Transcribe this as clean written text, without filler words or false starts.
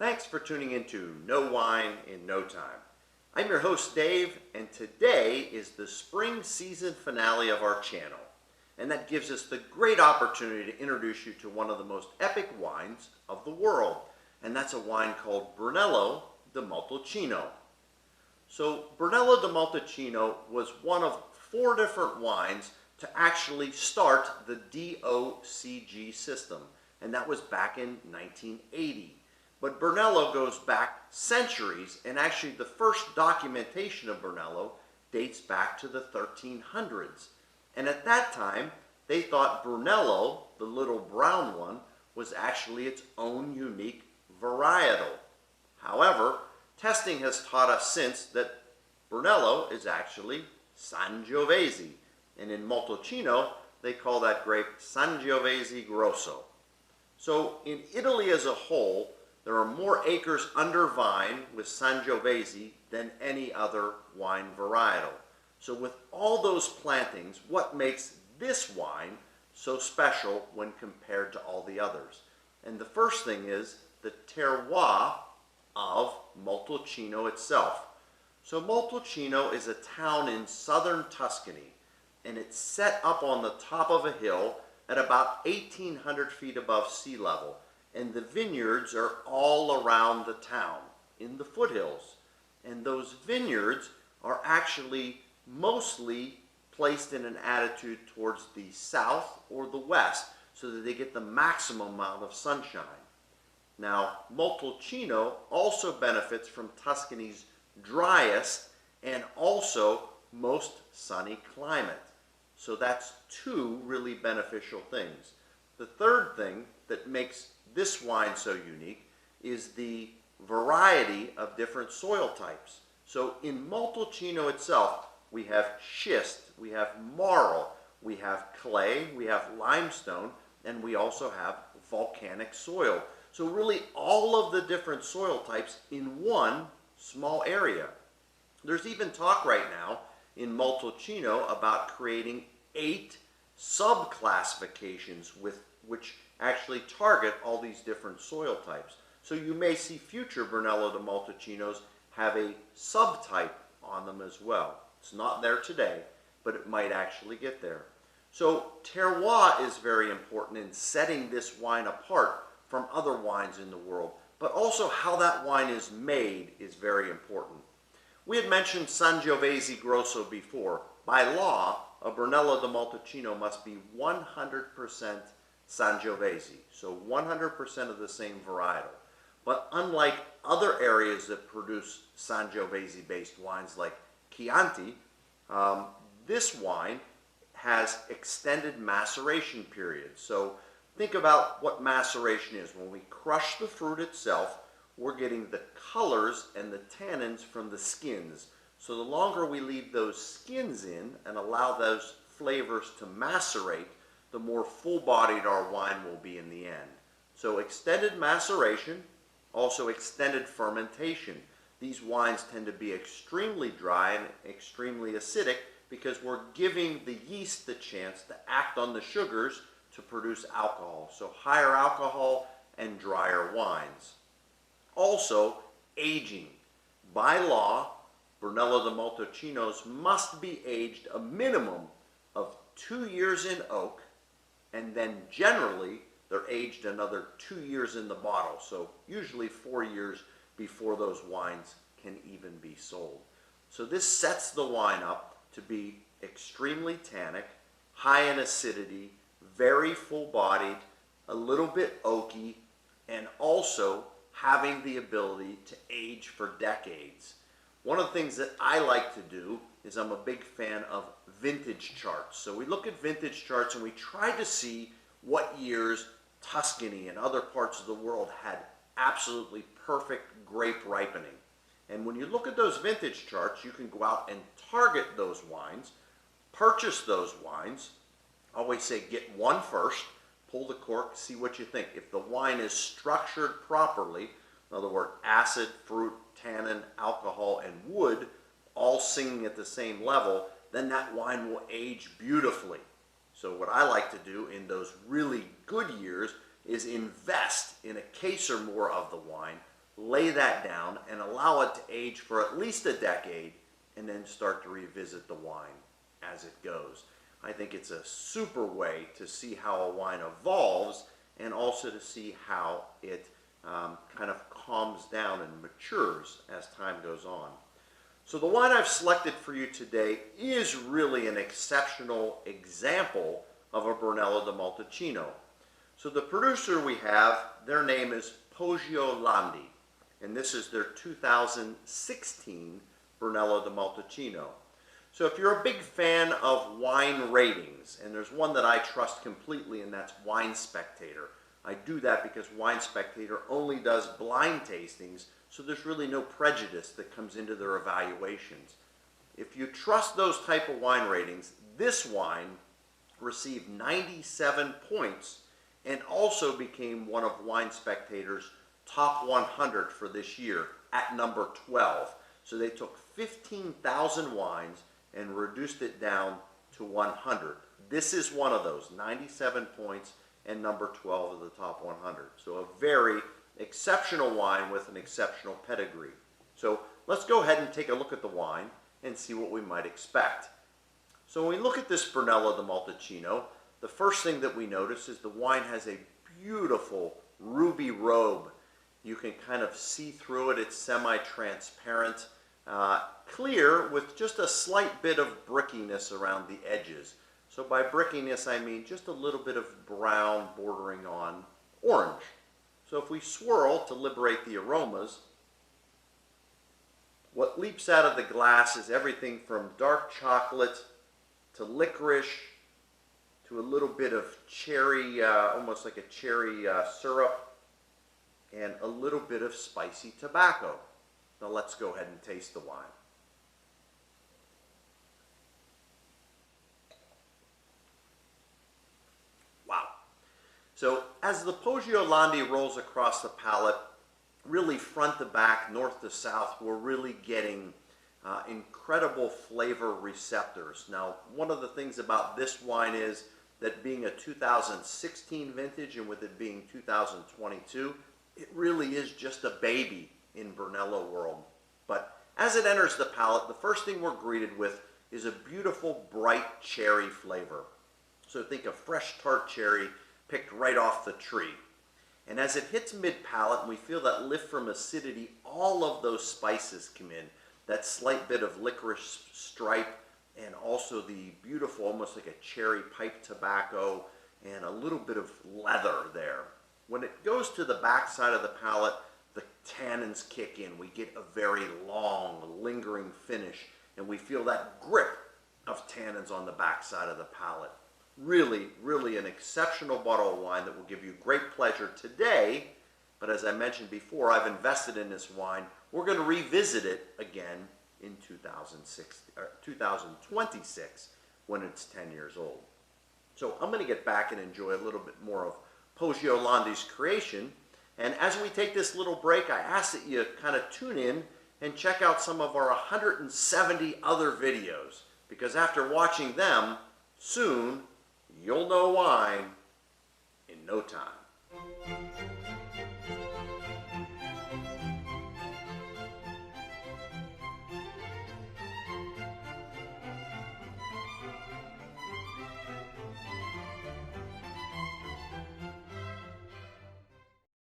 Thanks for tuning into No Wine in No Time. I'm your host Dave, and today is the spring season finale of our channel. And that gives us the great opportunity to introduce you to one of the most epic wines of the world. And that's a wine called Brunello di Montalcino. So Brunello di Montalcino was one of 4 different wines to actually start the DOCG system. And that was back in 1980. But Brunello goes back centuries, and actually the first documentation of Brunello dates back to the 1300s. And at that time, they thought Brunello, the little brown one, was actually its own unique varietal. However, testing has taught us since that Brunello is actually Sangiovese, and in Montalcino, they call that grape Sangiovese Grosso. So in Italy as a whole, there are more acres under vine with Sangiovese than any other wine varietal. So with all those plantings, what makes this wine so special when compared to all the others? And the first thing is the terroir of Montalcino itself. So Montalcino is a town in southern Tuscany, and it's set up on the top of a hill at about 1,800 feet above sea level. And the vineyards are all around the town in the foothills. And those vineyards are actually mostly placed in an attitude towards the south or the west so that they get the maximum amount of sunshine. Now, Montalcino also benefits from Tuscany's driest and also most sunny climate. So that's 2 really beneficial things. The third thing that makes this wine so unique is the variety of different soil types. So in Montalcino itself, we have schist, we have marl, we have clay, we have limestone, and we also have volcanic soil. So really all of the different soil types in one small area. There's even talk right now in Montalcino about creating 8 sub-classifications which actually target all these different soil types. So you may see future Brunello de Montalcinos have a subtype on them as well. It's not there today, but it might actually get there. So terroir is very important in setting this wine apart from other wines in the world, but also how that wine is made is very important. We had mentioned Sangiovese Grosso before. By law, a Brunello de Montalcino must be 100% Sangiovese, so 100% of the same varietal. But unlike other areas that produce Sangiovese-based wines like Chianti, this wine has extended maceration periods. So think about what maceration is. When we crush the fruit itself, we're getting the colors and the tannins from the skins. So the longer we leave those skins in and allow those flavors to macerate, the more full-bodied our wine will be in the end. So extended maceration, also extended fermentation. These wines tend to be extremely dry and extremely acidic because we're giving the yeast the chance to act on the sugars to produce alcohol. So higher alcohol and drier wines. Also, aging. By law, Brunello de Montalcinos must be aged a minimum of 2 years in oak, and then generally they're aged another 2 years in the bottle. So usually 4 years before those wines can even be sold. So this sets the wine up to be extremely tannic, high in acidity, very full-bodied, a little bit oaky, and also having the ability to age for decades. One of the things that I like to do is I'm a big fan of vintage charts. So we look at vintage charts and we try to see what years Tuscany and other parts of the world had absolutely perfect grape ripening. And when you look at those vintage charts, you can go out and target those wines, purchase those wines. I always say get one first, pull the cork, see what you think. If the wine is structured properly, in other words, acid, fruit, tannin, alcohol, and wood, all singing at the same level, then that wine will age beautifully. So what I like to do in those really good years is invest in a case or more of the wine, lay that down and allow it to age for at least a decade, and then start to revisit the wine as it goes. I think it's a super way to see how a wine evolves, and also to see how it kind of calms down and matures as time goes on. So the wine I've selected for you today is really an exceptional example of a Brunello di Montalcino. So the producer we have, their name is Poggio Landi, and this is their 2016 Brunello di Montalcino. So if you're a big fan of wine ratings, and there's one that I trust completely, and that's Wine Spectator. I do that because Wine Spectator only does blind tastings, so there's really no prejudice that comes into their evaluations. If you trust those type of wine ratings, this wine received 97 points and also became one of Wine Spectator's top 100 for this year at number 12. So they took 15,000 wines and reduced it down to 100. This is one of those, 97 points and number 12 of the top 100. So a very exceptional wine with an exceptional pedigree. So let's go ahead and take a look at the wine and see what we might expect. So when we look at this Brunello di Montalcino, the first thing that we notice is the wine has a beautiful ruby robe. You can kind of see through it. It's semi-transparent, clear with just a slight bit of brickiness around the edges. So by brickiness, I mean just a little bit of brown bordering on orange. So if we swirl to liberate the aromas, what leaps out of the glass is everything from dark chocolate to licorice to a little bit of cherry, almost like a cherry syrup, and a little bit of spicy tobacco. Now let's go ahead and taste the wine. Wow. So as the Poggio Landi rolls across the palate, really front to back, north to south, we're really getting incredible flavor receptors. Now, one of the things about this wine is that being a 2016 vintage and with it being 2022, it really is just a baby in Brunello world. But as it enters the palate, the first thing we're greeted with is a beautiful bright cherry flavor. So think of fresh tart cherry picked right off the tree. And as it hits mid-palate and we feel that lift from acidity, all of those spices come in. That slight bit of licorice stripe, and also the beautiful, almost like a cherry pipe tobacco, and a little bit of leather there. When it goes to the back side of the palate, the tannins kick in. We get a very long, lingering finish, and we feel that grip of tannins on the back side of the palate. Really, really an exceptional bottle of wine that will give you great pleasure today, but as I mentioned before, I've invested in this wine. We're going to revisit it again in 2026 when it's 10 years old. So I'm going to get back and enjoy a little bit more of Poggio Landi's creation. And as we take this little break, I ask that you kind of tune in and check out some of our 170 other videos, because after watching them, soon you'll know wine in no time.